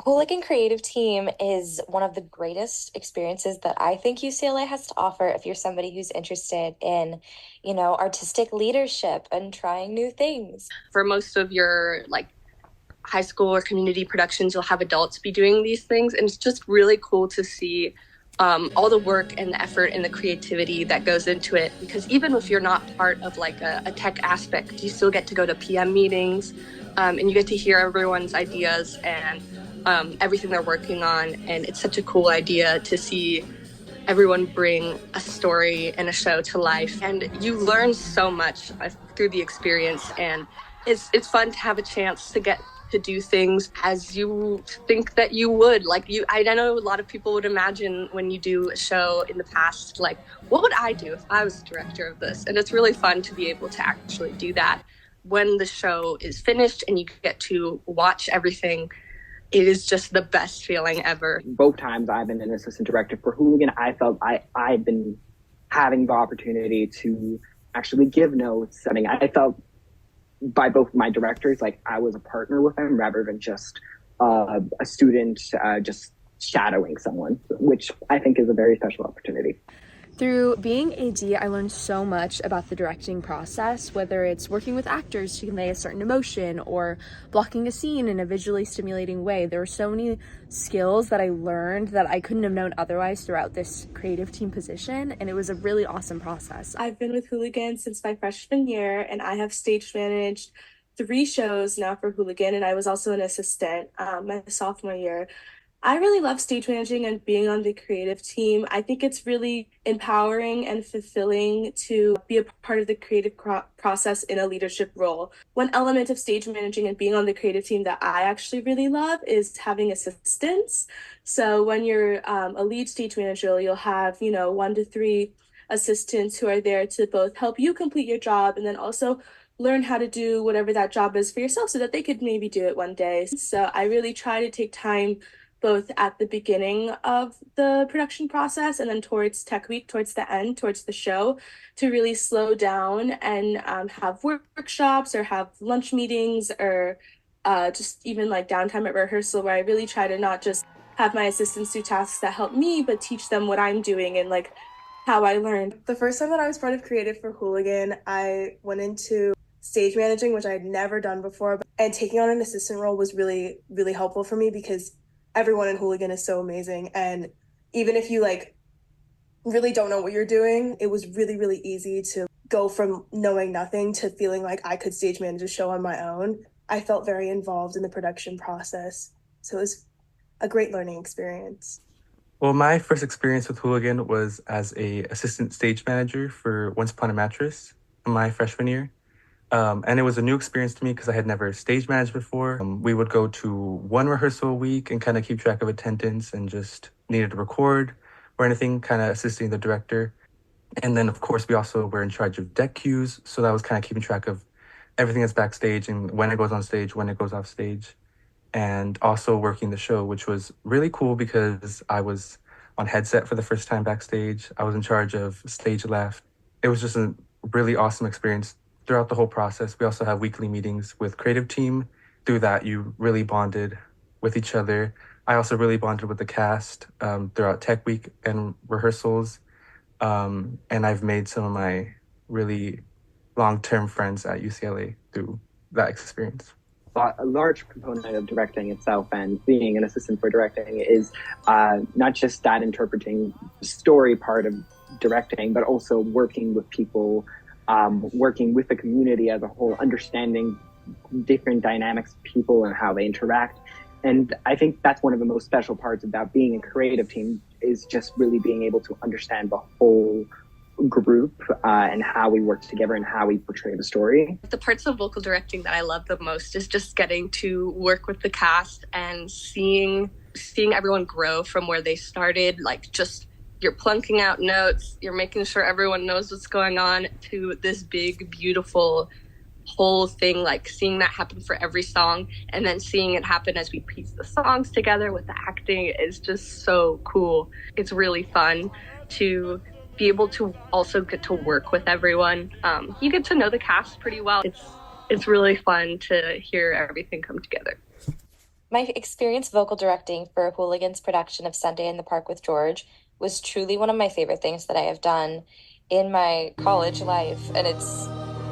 Hooligan Creative Team is one of the greatest experiences that I think UCLA has to offer if you're somebody who's interested in, artistic leadership and trying new things. For most of your high school or community productions, you'll have adults be doing these things, and it's just really cool to see all the work and the effort and the creativity that goes into it. Because even if you're not part of a tech aspect, you still get to go to PM meetings, and you get to hear everyone's ideas and everything they're working on. And it's such a cool idea to see everyone bring a story and a show to life. And you learn so much through the experience. And it's fun to have a chance to get to do things as you think that you would. I know a lot of people would imagine when you do a show in the past, what would I do if I was the director of this? And it's really fun to be able to actually do that. When the show is finished and you get to watch everything, it is just the best feeling ever. Both times I've been an assistant director for Hooligan, I felt I've been having the opportunity to actually give notes. I felt by both my directors, like I was a partner with them rather than just a student just shadowing someone, which I think is a very special opportunity. Through being AD, I learned so much about the directing process, whether it's working with actors to convey a certain emotion or blocking a scene in a visually stimulating way. There were so many skills that I learned that I couldn't have known otherwise throughout this creative team position, and it was a really awesome process. I've been with Hooligan since my freshman year, and I have stage managed 3 shows now for Hooligan, and I was also an assistant my sophomore year. I really love stage managing and being on the creative team. I think it's really empowering and fulfilling to be a part of the creative process in a leadership role. One element of stage managing and being on the creative team that I actually really love is having assistants. So when you're a lead stage manager, you'll have, 1 to 3 assistants who are there to both help you complete your job and then also learn how to do whatever that job is for yourself so that they could maybe do it one day. So I really try to take time both at the beginning of the production process and then towards tech week, towards the end, towards the show, to really slow down and have workshops or have lunch meetings or just even downtime at rehearsal, where I really try to not just have my assistants do tasks that help me, but teach them what I'm doing and how I learned. The first time that I was part of creative for Hooligan, I went into stage managing, which I had never done before, and taking on an assistant role was really, really helpful for me because everyone in Hooligan is so amazing. And even if you really don't know what you're doing, it was really, really easy to go from knowing nothing to feeling like I could stage manage a show on my own. I felt very involved in the production process. So it was a great learning experience. Well, my first experience with Hooligan was as a assistant stage manager for Once Upon a Mattress in my freshman year. And it was a new experience to me because I had never stage managed before. We would go to 1 rehearsal a week and kind of keep track of attendance and just needed to record or anything, kind of assisting the director. And then, of course, we also were in charge of deck cues. So that was kind of keeping track of everything that's backstage and when it goes on stage, when it goes off stage, and also working the show, which was really cool because I was on headset for the first time backstage. I was in charge of stage left. It was just a really awesome experience throughout the whole process. We also have weekly meetings with creative team. Through that, you really bonded with each other. I also really bonded with the cast throughout tech week and rehearsals. And I've made some of my really long-term friends at UCLA through that experience. A large component of directing itself and being an assistant for directing is not just that interpreting story part of directing, but also working with people, working with the community as a whole, understanding different dynamics of people and how they interact. And I think that's one of the most special parts about being a creative team, is just really being able to understand the whole group and how we work together and how we portray the story. The parts of vocal directing that I love the most is just getting to work with the cast and seeing everyone grow from where they started, you're plunking out notes, you're making sure everyone knows what's going on, to this big, beautiful whole thing, seeing that happen for every song, and then seeing it happen as we piece the songs together with the acting is just so cool. It's really fun to be able to also get to work with everyone. You get to know the cast pretty well. It's really fun to hear everything come together. My experience vocal directing for Hooligan's production of Sunday in the Park with George was truly one of my favorite things that I have done in my college life, and it's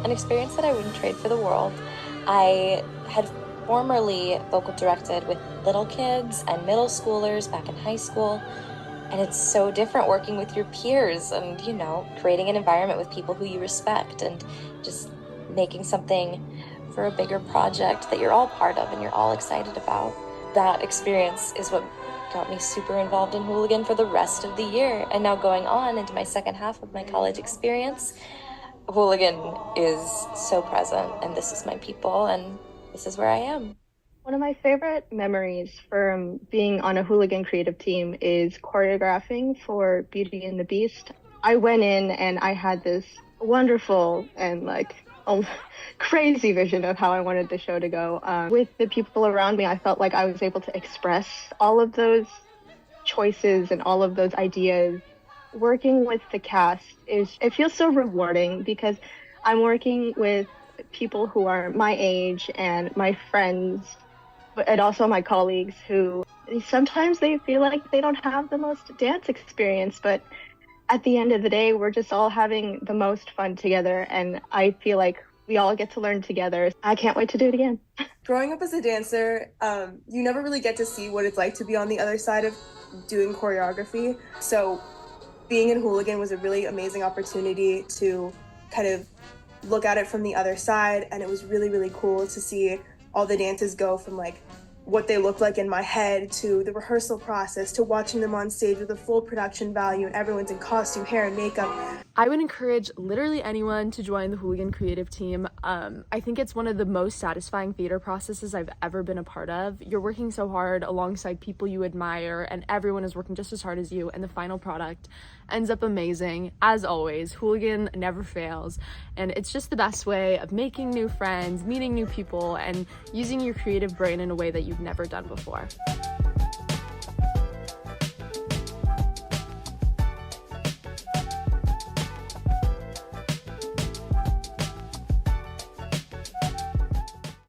an experience that I wouldn't trade for the world. I had formerly vocal directed with little kids and middle schoolers back in high school, and it's so different working with your peers and, creating an environment with people who you respect and just making something for a bigger project that you're all part of and you're all excited about. That experience is what got me super involved in Hooligan for the rest of the year. And now going on into my second half of my college experience, Hooligan is so present, and this is my people, and this is where I am. One of my favorite memories from being on a Hooligan creative team is choreographing for Beauty and the Beast. I went in and I had this wonderful and crazy vision of how I wanted the show to go. With the people around me, I felt like I was able to express all of those choices and all of those ideas. Working with the cast it feels so rewarding because I'm working with people who are my age and my friends, and also my colleagues who sometimes they feel like they don't have the most dance experience, but at the end of the day, we're just all having the most fun together, and I feel like we all get to learn together. I can't wait to do it again. Growing up as a dancer, you never really get to see what it's like to be on the other side of doing choreography. So being in Hooligan was a really amazing opportunity to kind of look at it from the other side, and it was really, really cool to see all the dances go from what they looked like in my head to the rehearsal process to watching them on stage with a full production value and everyone's in costume, hair, and makeup. I would encourage literally anyone to join the Hooligan creative team. I think it's one of the most satisfying theater processes I've ever been a part of. You're working so hard alongside people you admire, and everyone is working just as hard as you, and the final product ends up amazing. As always, Hooligan never fails, and it's just the best way of making new friends, meeting new people, and using your creative brain in a way that you've never done before.